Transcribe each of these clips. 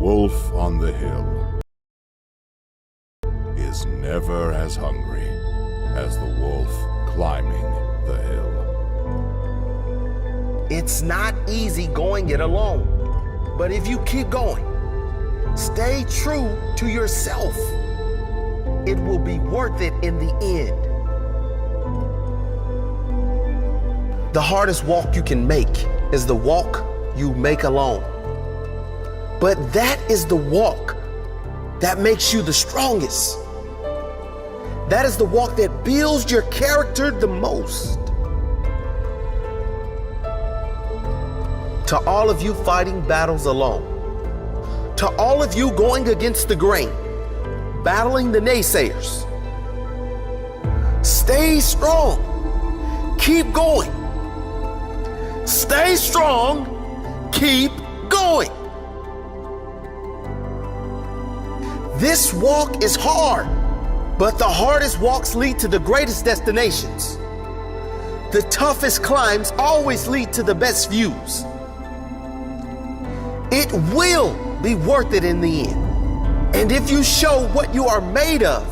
wolf on the hill is never as hungry as the wolf climbing the hill. It's not easy going it alone, but if you keep going, stay true to yourself, it will be worth it in the end. The hardest walk you can make is the walk you make alone. But that is the walk that makes you the strongest. That is the walk that builds your character the most. To all of you fighting battles alone, to all of you going against the grain, battling the naysayers, stay strong. Keep going. Stay strong. Keep going. This walk is hard, but the hardest walks lead to the greatest destinations. The toughest climbs always lead to the best views. It will be worth it in the end. And if you show what you are made of,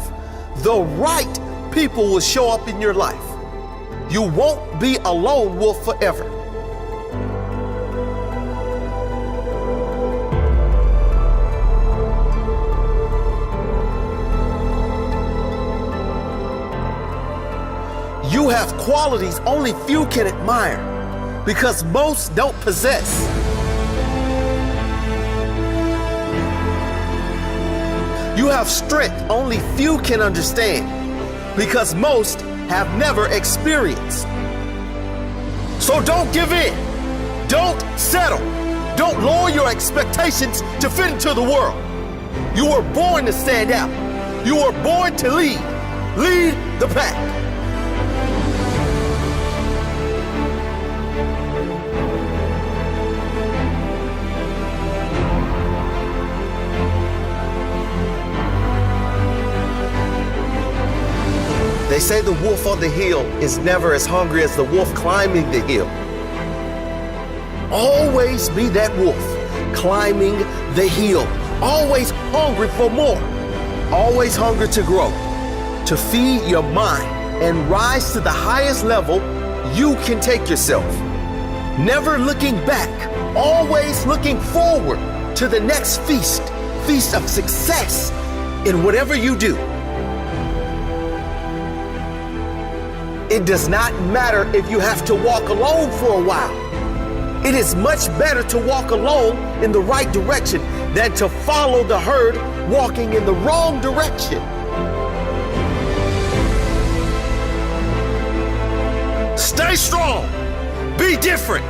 the right people will show up in your life. You won't be a lone wolf forever. You have qualities only few can admire because most don't possess. You have strength only few can understand because most have never experienced. So don't give in. Don't settle. Don't lower your expectations to fit into the world. You were born to stand out. You were born to lead. Lead the pack. They say the wolf on the hill is never as hungry as the wolf climbing the hill. Always be that wolf climbing the hill. Always hungry for more. Always hungry to grow, to feed your mind and rise to the highest level you can take yourself. Never looking back, always looking forward to the next feast of success in whatever you do. It does not matter if you have to walk alone for a while. It is much better to walk alone in the right direction than to follow the herd walking in the wrong direction. Stay strong. Be different.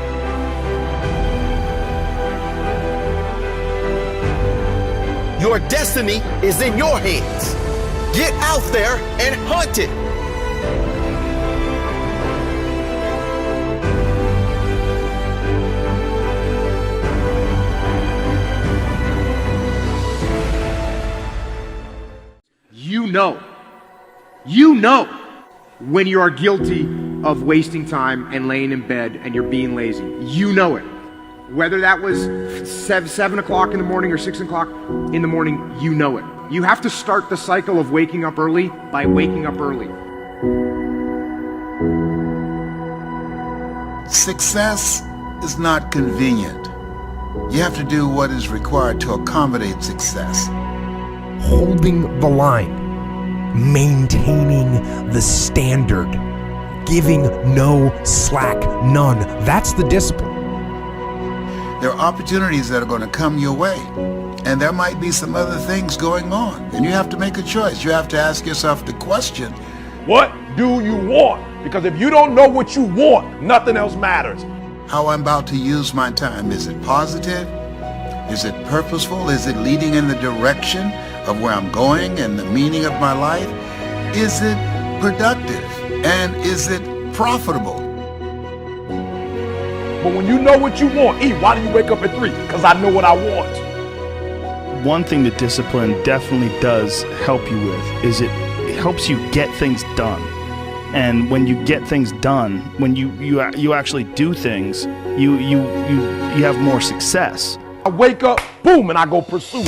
Your destiny is in your hands. Get out there and hunt it. You know when you are guilty of wasting time and laying in bed and you're being lazy. You know it. Whether that was 7 o'clock in the morning or 6 o'clock in the morning, you know it. You have to start the cycle of waking up early by waking up early. Success is not convenient. You have to do what is required to accommodate success. Holding the line, maintaining the standard, giving no slack, none. That's the discipline. There are opportunities that are going to come your way, and there might be some other things going on, and you have to make a choice. You have to ask yourself the question, what do you want? Because if you don't know what you want, nothing else matters. how I'm about to use my time. Is it positive? Is it purposeful? Is it leading in the direction of where I'm going and the meaning of my life? Is it productive? And is it profitable? But when you know what you want, why do you wake up at 3? Because I know what I want. One thing that discipline definitely does help you with is it helps you get things done. And when you get things done, when you actually do things, you have more success. I wake up, boom, and I go pursue it.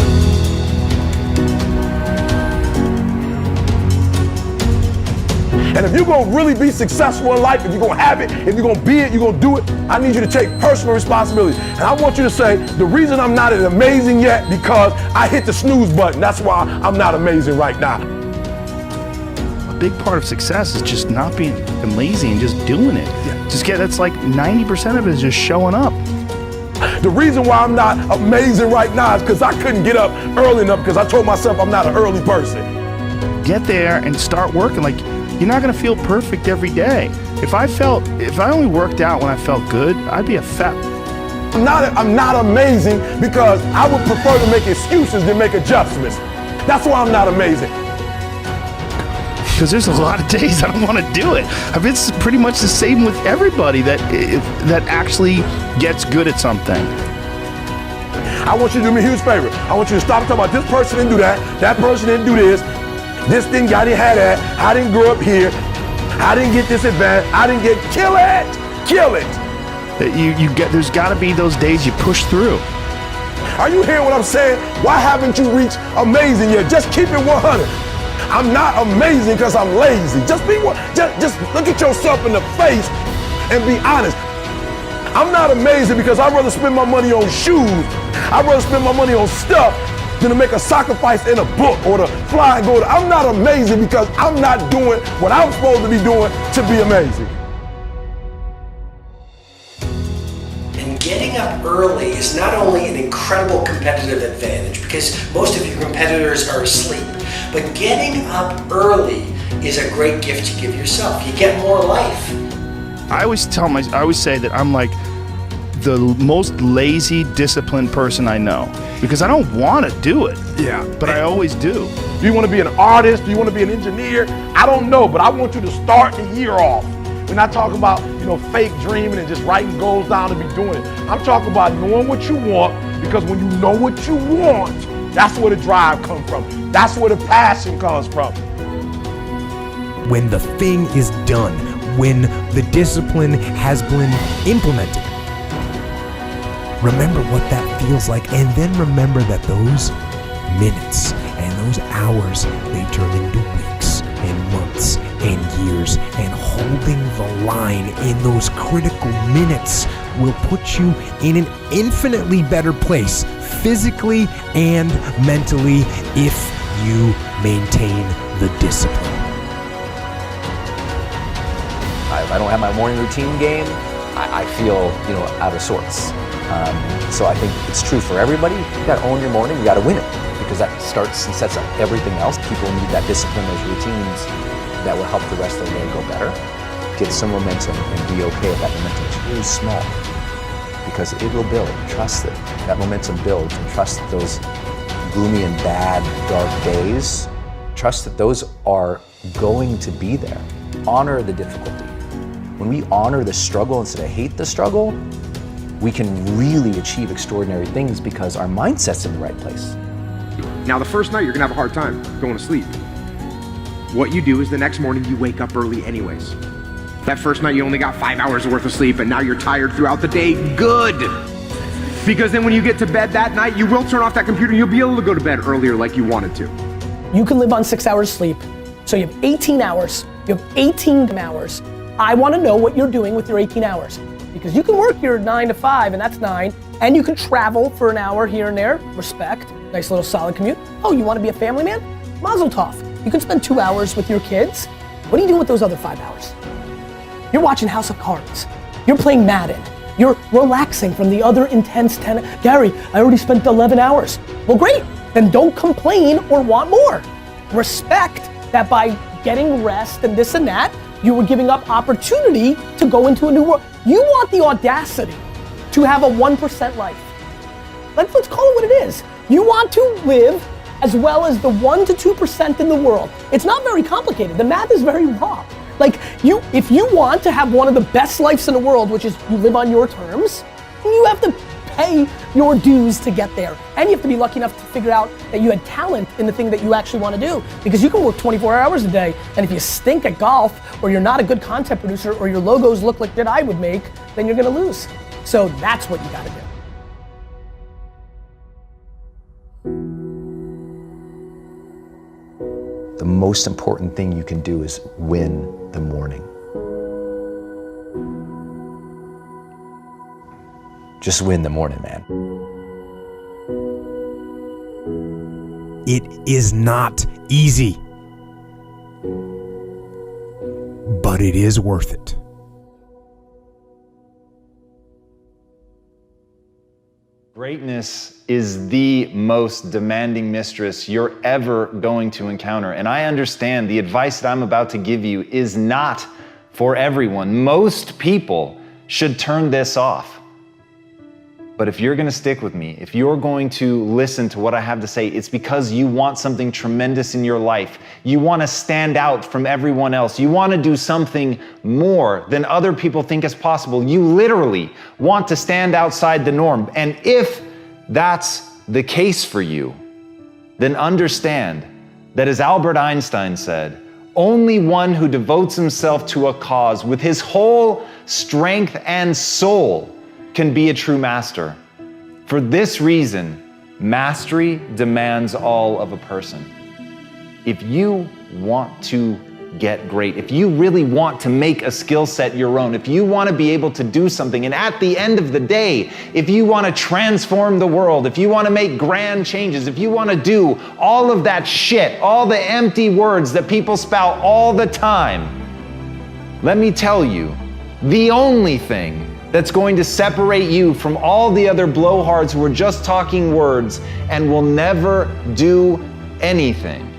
And if you're gonna really be successful in life, if you're gonna have it, if you're gonna be it, you're gonna do it, I need you to take personal responsibility. And I want you to say, the reason I'm not as amazing yet because I hit the snooze button. That's why I'm not amazing right now. A big part of success is just not being lazy and just doing it. That's like 90% of it is just showing up. The reason why I'm not amazing right now is because I couldn't get up early enough because I told myself I'm not an early person. Get there and start working. Like, you're not gonna feel perfect every day. If I only worked out when I felt good, I'd be a fat. I'm not amazing because I would prefer to make excuses than make adjustments. That's why I'm not amazing. Because there's a lot of days I don't want to do it. It's pretty much the same with everybody that actually gets good at something. I want you to do me a huge favor. I want you to stop talking about this person didn't do that person didn't do this, this thing I didn't have that, I didn't grow up here, I didn't get this advantage, I didn't get, kill it. There's got to be those days you push through. Are you hearing what I'm saying? Why haven't you reached amazing yet? Just keep it 100. I'm not amazing because I'm lazy. Just look at yourself in the face and be honest. I'm not amazing because I'd rather spend my money on shoes. I'd rather spend my money on stuff than to make a sacrifice in a book or to fly and go to. I'm not amazing because I'm not doing what I'm supposed to be doing to be amazing. And getting up early is not only an incredible competitive advantage because most of your competitors are asleep, but getting up early is a great gift you give yourself. You get more life. I always say that I'm like the most lazy, disciplined person I know because I don't want to do it. Yeah. But I always do. Do you want to be an artist? Do you want to be an engineer? I don't know, but I want you to start the year off. We're not talking about, fake dreaming and just writing goals down to be doing it. I'm talking about knowing what you want, because when you know what you want, that's where the drive comes from. That's where the passion comes from. When the thing is done, when the discipline has been implemented, remember what that feels like, and then remember that those minutes and those hours, they turn into weeks and months and years, and holding the line in those critical minutes will put you in an infinitely better place, physically and mentally, if you maintain the discipline. If I don't have my morning routine game, I feel, out of sorts. So I think it's true for everybody. You gotta own your morning, you gotta win it, because that starts and sets up everything else. People need that discipline, those routines that will help the rest of the day go better. Get some momentum and be okay if that momentum is really small, because it will build. Trust that momentum builds, and trust that those gloomy and bad, dark days, trust that those are going to be there. Honor the difficulty. When we honor the struggle instead of hate the struggle, we can really achieve extraordinary things because our mindset's in the right place. Now, the first night, you're gonna have a hard time going to sleep. What you do is the next morning, you wake up early anyways. That first night, you only got 5 hours worth of sleep, and now you're tired throughout the day. Good. Because then when you get to bed that night, you will turn off that computer and you'll be able to go to bed earlier like you wanted to. You can live on 6 hours sleep. So you have 18 hours. You have 18 hours. I want to know what you're doing with your 18 hours. Because you can work your 9 to 5, and that's 9, and you can travel for an hour here and there. Respect. Nice little solid commute. Oh, you want to be a family man? Mazel tov. You can spend 2 hours with your kids. What are you doing with those other 5 hours? You're watching House of Cards. You're playing Madden. You're relaxing from the other intense 10. Gary, I already spent 11 hours. Well, great. Then don't complain or want more. Respect that by getting rest and this and that, you were giving up opportunity to go into a new world. You want the audacity to have a 1% life. Let's call it what it is. You want to live as well as the 1 to 2% in the world. It's not very complicated. The math is very raw. Like, if you want to have one of the best lives in the world, which is you live on your terms, you have to pay your dues to get there. And you have to be lucky enough to figure out that you had talent in the thing that you actually want to do. Because you can work 24 hours a day, and if you stink at golf, or you're not a good content producer, or your logos look like that I would make, then you're gonna lose. So that's what you gotta do. the most important thing you can do is win the morning. Just win the morning, man. It is not easy, but it is worth it. Greatness is the most demanding mistress you're ever going to encounter. And I understand the advice that I'm about to give you is not for everyone. Most people should turn this off. But if you're going to stick with me, if you're going to listen to what I have to say, it's because you want something tremendous in your life. You want to stand out from everyone else. You want to do something more than other people think is possible. You literally want to stand outside the norm. And if that's the case for you, then understand that, as Albert Einstein said, only one who devotes himself to a cause with his whole strength and soul can be a true master. For this reason, mastery demands all of a person. If you want to get great, if you really want to make a skill set your own, if you want to be able to do something, and at the end of the day, if you want to transform the world, if you want to make grand changes, if you want to do all of that shit, all the empty words that people spout all the time, let me tell you, the only thing that's going to separate you from all the other blowhards who are just talking words and will never do anything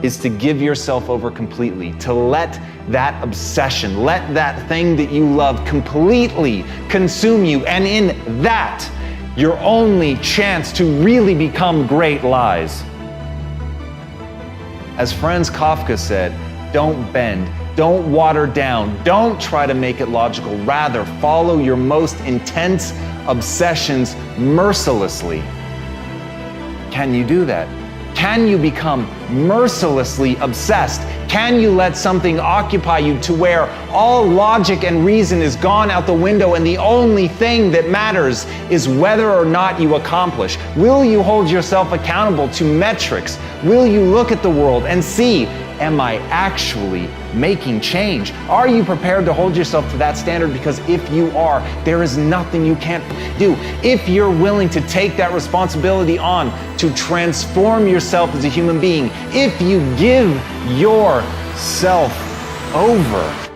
is to give yourself over completely, to let that obsession, let that thing that you love completely consume you. And in that, your only chance to really become great lies. As Franz Kafka said, don't bend. Don't water down. Don't try to make it logical. Rather, follow your most intense obsessions mercilessly. Can you do that? Can you become mercilessly obsessed? Can you let something occupy you to where all logic and reason is gone out the window and the only thing that matters is whether or not you accomplish? Will you hold yourself accountable to metrics? Will you look at the world and see, am I actually making change? Are you prepared to hold yourself to that standard? Because if you are, there is nothing you can't do. If you're willing to take that responsibility on to transform yourself as a human being, if you give yourself over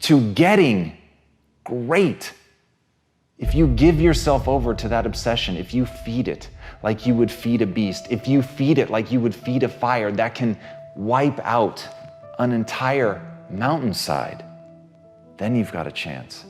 to getting great, if you give yourself over to that obsession, if you feed it like you would feed a beast, if you feed it like you would feed a fire that can wipe out an entire mountainside, then you've got a chance.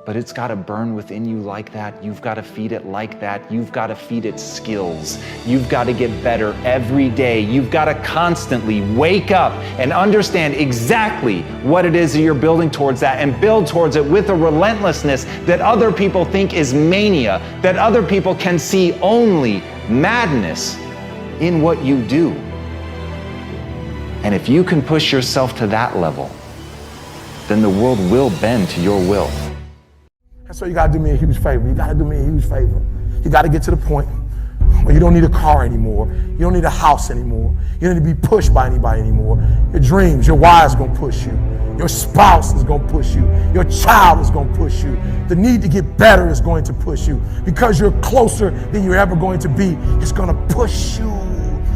But it's got to burn within you like that. You've got to feed it like that. You've got to feed it skills. You've got to get better every day. You've got to constantly wake up and understand exactly what it is that you're building towards that, and build towards it with a relentlessness that other people think is mania, that other people can see only madness in what you do. And if you can push yourself to that level, then the world will bend to your will. And so you gotta do me a huge favor. You gotta do me a huge favor. You gotta get to the point where you don't need a car anymore. You don't need a house anymore. You don't need to be pushed by anybody anymore. Your dreams, your wife's gonna push you. Your spouse is gonna push you. Your child is gonna push you. The need to get better is going to push you. Because you're closer than you're ever going to be, it's gonna push you.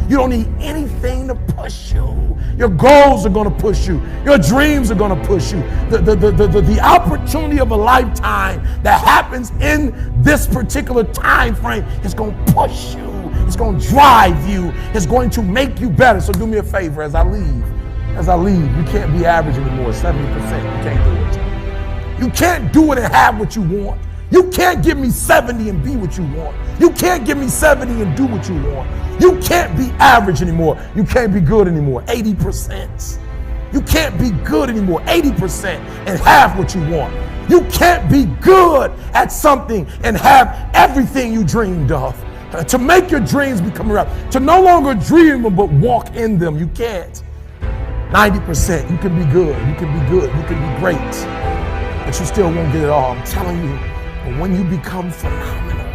You don't need anything to push you. Your goals are gonna push you. Your dreams are gonna push you. The opportunity of a lifetime that happens in this particular time frame is gonna push you. It's gonna drive you. It's going to make you better. So do me a favor as I leave. You can't be average anymore, 70%. You can't do it. You can't do it and have what you want. You can't give me 70 and be what you want. You can't give me 70 and do what you want. You can't be average anymore. You can't be good anymore, 80%. You can't be good anymore, 80%, and have what you want. You can't be good at something and have everything you dreamed of. To make your dreams become real, to no longer dream them but walk in them, you can't. 90%, you can be good, you can be good, you can be great, but you still won't get it all. I'm telling you, but when you become phenomenal,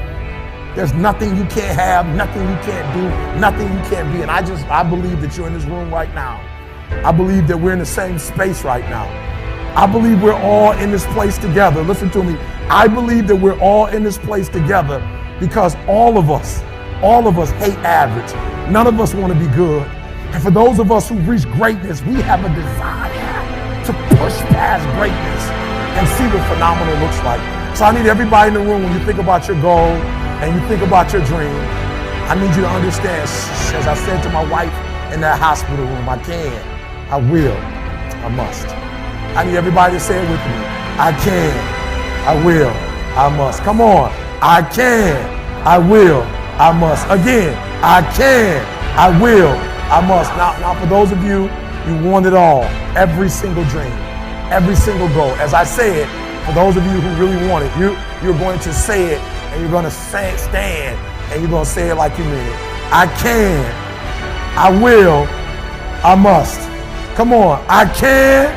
There's nothing you can't have, nothing you can't do, nothing you can't be. And I believe that you're in this room right now. I believe that we're in the same space right now. I believe we're all in this place together. Listen to me. I believe that we're all in this place together because all of us hate average. None of us want to be good. And for those of us who reach greatness, we have a desire to push past greatness and see what phenomenal looks like. So I need everybody in the room, when you think about your goal and you think about your dream, I need you to understand, as I said to my wife in that hospital room, I can, I will, I must. I need everybody to say it with me. I can, I will, I must. Come on. I can, I will, I must. Again, I can, I will, I must. Now for those of you, you want it all. Every single dream, every single goal. As I said, for those of you who really want it, you're going to say it and you're going to stand and you're going to say it like you mean it. I can, I will, I must. Come on. I can,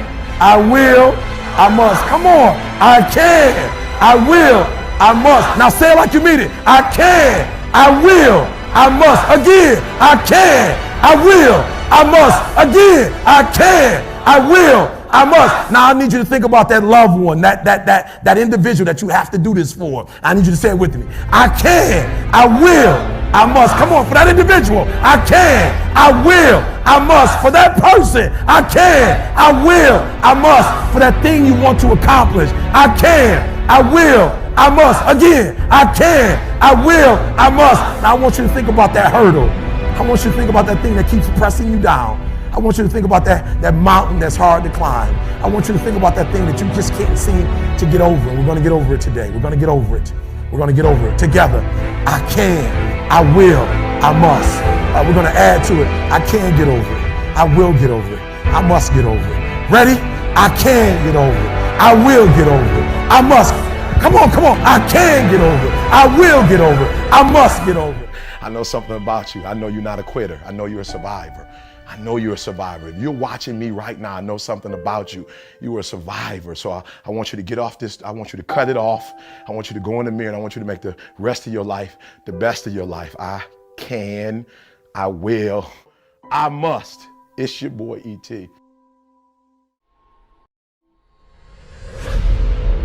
I will, I must. Come on. I can, I will, I must. Now say it like you mean it. I can, I will, I must. Again, I can, I will, I must. Again, I can, I will, I must. Now I need you to think about that loved one, that individual that you have to do this for. I need you to say it with me. I can, I will, I must. Come on, for that individual. I can, I will, I must. For that person, I can, I will, I must. For that thing you want to accomplish, I can, I will, I must. Again, I can, I will, I must. Now I want you to think about that hurdle. I want you to think about that thing that keeps pressing you down. I want you to think about that mountain that's hard to climb. I want you to think about that thing that you just can't seem to get over. We're going to get over it today. We're going to get over it. We're going to get over it together. I can, I will, I must. We're going to add to it. I can get over it. I will get over it. I must get over it. Ready? I can get over it. I will get over it. I must. Come on, come on. I can get over it. I will get over it. I must get over it. I know something about you. I know you're not a quitter. I know you're a survivor. I know you're a survivor. If you're watching me right now, I know something about you. You are a survivor. So I want you to get off this. I want you to cut it off. I want you to go in the mirror and I want you to make the rest of your life the best of your life. I can, I will, I must. It's your boy E.T.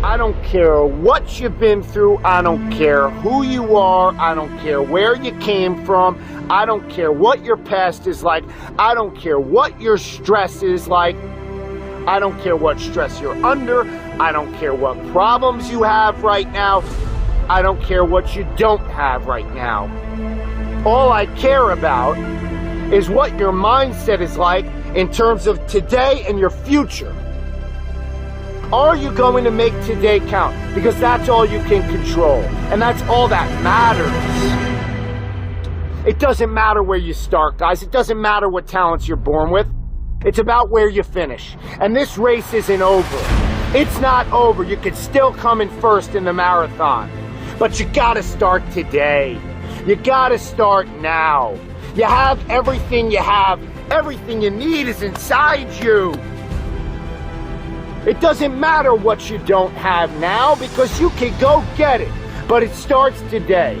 I don't care what you've been through. I don't care who you are. I don't care where you came from. I don't care what your past is like. I don't care what your stress is like. I don't care what stress you're under. I don't care what problems you have right now. I don't care what you don't have right now. All I care about is what your mindset is like in terms of today and your future. Are you going to make today count? Because that's all you can control. And that's all that matters. It doesn't matter where you start, guys. It doesn't matter what talents you're born with. It's about where you finish. And this race isn't over. It's not over. You could still come in first in the marathon. But you gotta start today. You gotta start now. You have everything you have. Everything you need is inside you. It doesn't matter what you don't have now because you can go get it. But it starts today.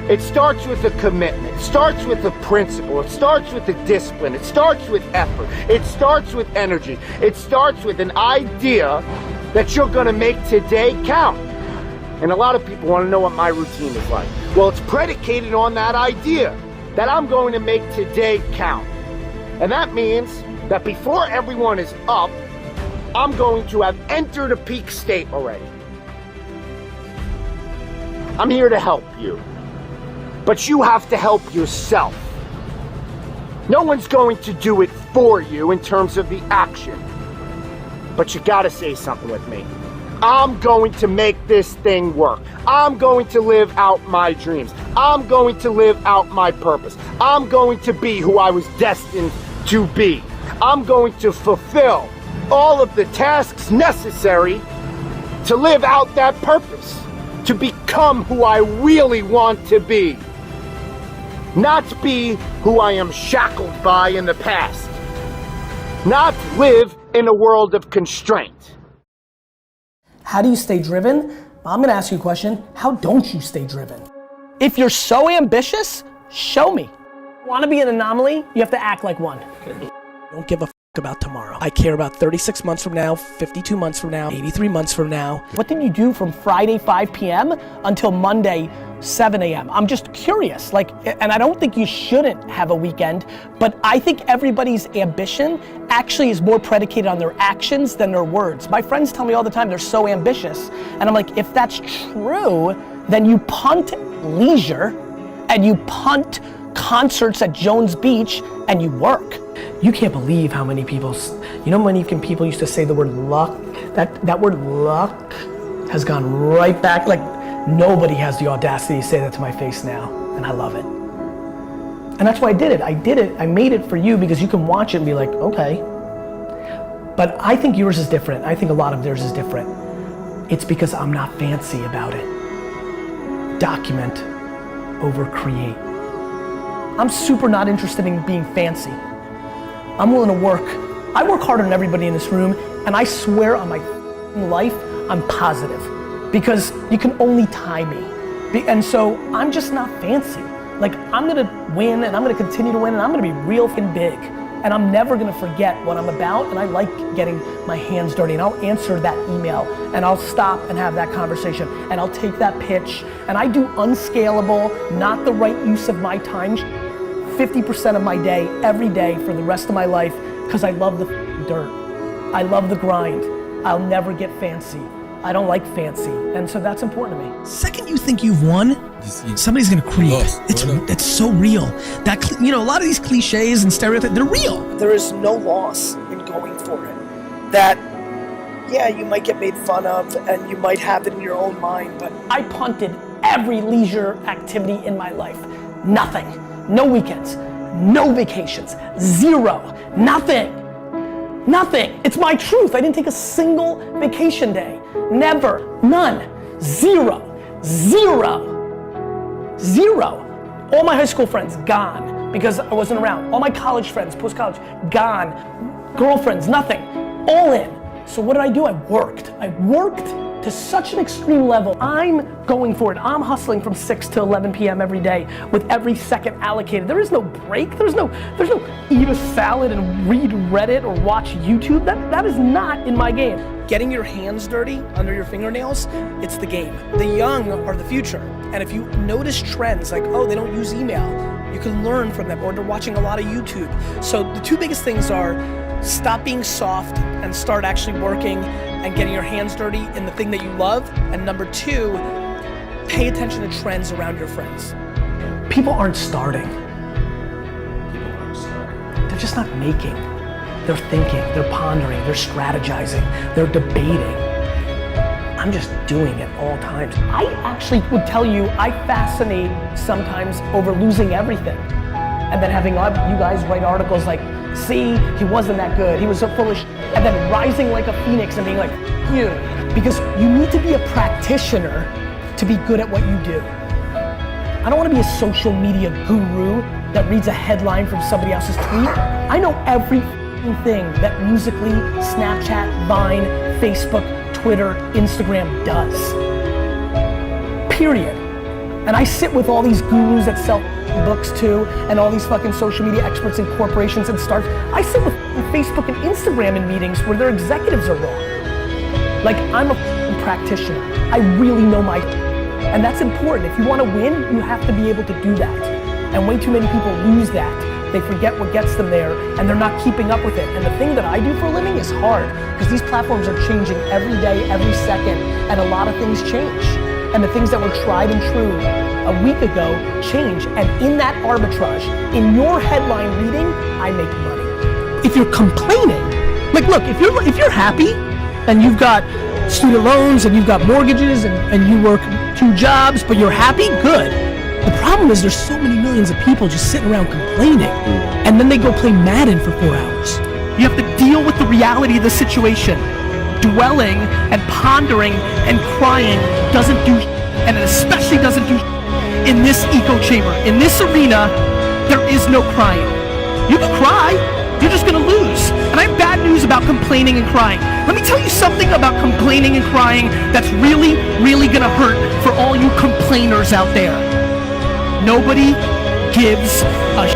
It starts with a commitment. It starts with a principle. It starts with a discipline. It starts with effort. It starts with energy. It starts with an idea that you're going to make today count. And a lot of people want to know what my routine is like. Well, it's predicated on that idea that I'm going to make today count. And that means that before everyone is up, I'm going to have entered a peak state already. I'm here to help you. But you have to help yourself. No one's going to do it for you in terms of the action. But you gotta say something with me. I'm going to make this thing work. I'm going to live out my dreams. I'm going to live out my purpose. I'm going to be who I was destined to be. I'm going to fulfill all of the tasks necessary to live out that purpose, to become who I really want to be, not be who I am shackled by in the past, not live in a world of constraint. How do you stay driven? I'm gonna ask you a question. How don't you stay driven? If you're so ambitious, show me. Want to be an anomaly? You have to act like one. Don't give a f about tomorrow. I care about 36 months from now, 52 months from now, 83 months from now. What did you do from Friday 5 p.m. until Monday 7 a.m.? I'm just curious, and I don't think you shouldn't have a weekend, but I think everybody's ambition actually is more predicated on their actions than their words. My friends tell me all the time they're so ambitious, and I'm like, if that's true, then you punt leisure and you punt concerts at Jones Beach and you work. You can't believe how many people, many people used to say the word luck. That word luck has gone right back. Like, nobody has the audacity to say that to my face now, and I love it. And that's why I did it. I made it for you because you can watch it and be like, okay. But I think yours is different. I think a lot of theirs is different. It's because I'm not fancy about it. Document over create. I'm super not interested in being fancy. I'm willing to work. I work harder than everybody in this room, and I swear on my life, I'm positive. Because you can only tie me. And so I'm just not fancy. Like, I'm gonna win, and I'm gonna continue to win, and I'm gonna be real fucking big. And I'm never gonna forget what I'm about, and I like getting my hands dirty, and I'll answer that email, and I'll stop and have that conversation, and I'll take that pitch, and I do unscalable, not the right use of my time, 50% of my day, every day for the rest of my life, because I love the dirt. I love the grind. I'll never get fancy. I don't like fancy, and so that's important to me. Second you think you've won, somebody's gonna creep. It's so real. That a lot of these cliches and stereotypes, they're real. There is no loss in going for it. That, yeah, you might get made fun of, and you might have it in your own mind, but I punted every leisure activity in my life. Nothing. No weekends. No vacations. Zero. Nothing. Nothing. It's my truth. I didn't take a single vacation day. Never. None. Zero. Zero. Zero. All my high school friends, gone because I wasn't around. All my college friends, post-college, gone. Girlfriends, nothing. All in. So what did I do? I worked. I worked to such an extreme level. I'm going for it. I'm hustling from 6 to 11 p.m. every day with every second allocated. There is no break. There's no eat a salad and read Reddit or watch YouTube. That is not in my game. Getting your hands dirty under your fingernails, it's the game. The young are the future. And if you notice trends like, oh, they don't use email, you can learn from them, or they're watching a lot of YouTube. So the two biggest things are stop being soft and start actually working and getting your hands dirty in the thing that you love. And number two, pay attention to trends around your friends. People aren't starting. They're just not making. They're thinking, they're pondering, they're strategizing, they're debating. I'm just doing it all times. I actually would tell you, I fascinate sometimes over losing everything. And then having you guys write articles like, see, he wasn't that good, he was so full of shit. And then rising like a phoenix and being like, you. Because you need to be a practitioner to be good at what you do. I don't want to be a social media guru that reads a headline from somebody else's tweet. I know every thing that Musical.ly, Snapchat, Vine, Facebook, Twitter, Instagram does. Period. And I sit with all these gurus that sell books too, and all these fucking social media experts and corporations and startups. I sit with Facebook and Instagram in meetings where their executives are wrong. Like, I'm a practitioner. I really know my, and that's important. If you want to win, you have to be able to do that. And way too many people lose that. They forget what gets them there, and they're not keeping up with it. And the thing that I do for a living is hard, because these platforms are changing every day, every second, and a lot of things change. And the things that were tried and true a week ago change. And in that arbitrage, in your headline reading, I make money. If you're complaining, like, look, if you're happy and you've got student loans and you've got mortgages and you work 2 jobs, but you're happy, good. The problem is there's so many millions of people just sitting around complaining, and then they go play Madden for 4 hours. You have to deal with the reality of the situation. Dwelling and pondering and crying doesn't do, and it especially doesn't do in this echo chamber. In this arena, there is no crying. You can cry, you're just gonna lose. And I have bad news about complaining and crying. Let me tell you something about complaining and crying that's really, really gonna hurt for all you complainers out there. Nobody gives a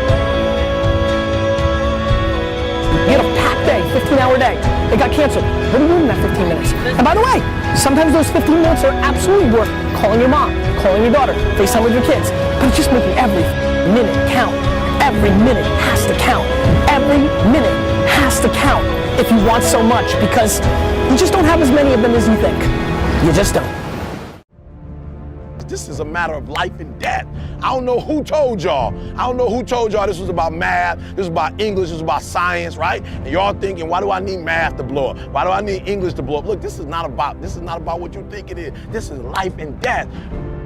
You had a packed day, 15-hour day. It got canceled. What are you doing in that 15 minutes? And by the way, sometimes those 15 minutes are absolutely worth calling your mom, calling your daughter, FaceTime with your kids. But it's just making every minute count. Every minute has to count. Every minute has to count if you want so much, because you just don't have as many of them as you think. You just don't. This is a matter of life and death. I don't know who told y'all. I don't know who told y'all this was about math, this was about English, this was about science, right? And y'all thinking, why do I need math to blow up? Why do I need English to blow up? Look, this is not about what you think it is. This is life and death.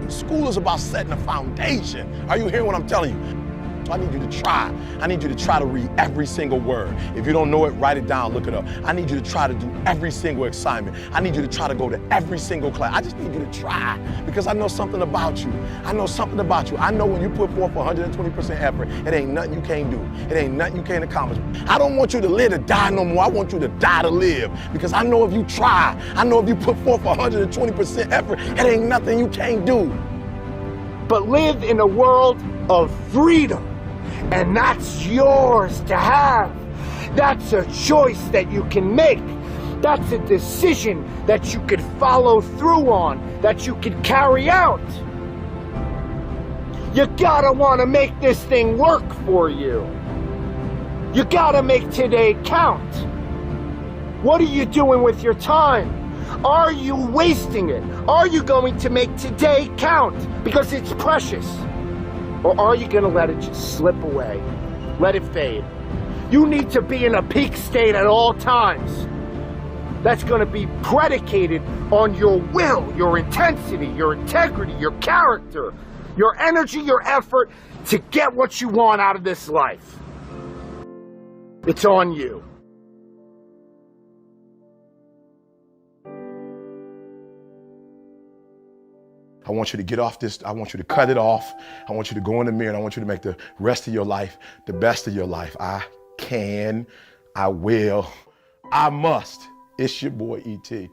School is about setting a foundation. Are you hearing what I'm telling you? So I need you to try. I need you to try to read every single word. If you don't know it, write it down, look it up. I need you to try to do every single assignment. I need you to try to go to every single class. I just need you to try, because I know something about you. I know something about you. I know when you put forth 120% effort, it ain't nothing you can't do. It ain't nothing you can't accomplish. I don't want you to live to die no more. I want you to die to live, because I know if you try, I know if you put forth 120% effort, it ain't nothing you can't do. But live in a world of freedom. And that's yours to have. That's a choice that you can make. That's a decision that you could follow through on, that you could carry out. You gotta wanna make this thing work for you. You gotta make today count. What are you doing with your time? Are you wasting it? Are you going to make today count because it's precious? Or are you going to let it just slip away? Let it fade. You need to be in a peak state at all times. That's going to be predicated on your will, your intensity, your integrity, your character, your energy, your effort to get what you want out of this life. It's on you. I want you to get off this. I want you to cut it off. I want you to go in the mirror, and I want you to make the rest of your life the best of your life. I can, I will, I must. It's your boy, E.T.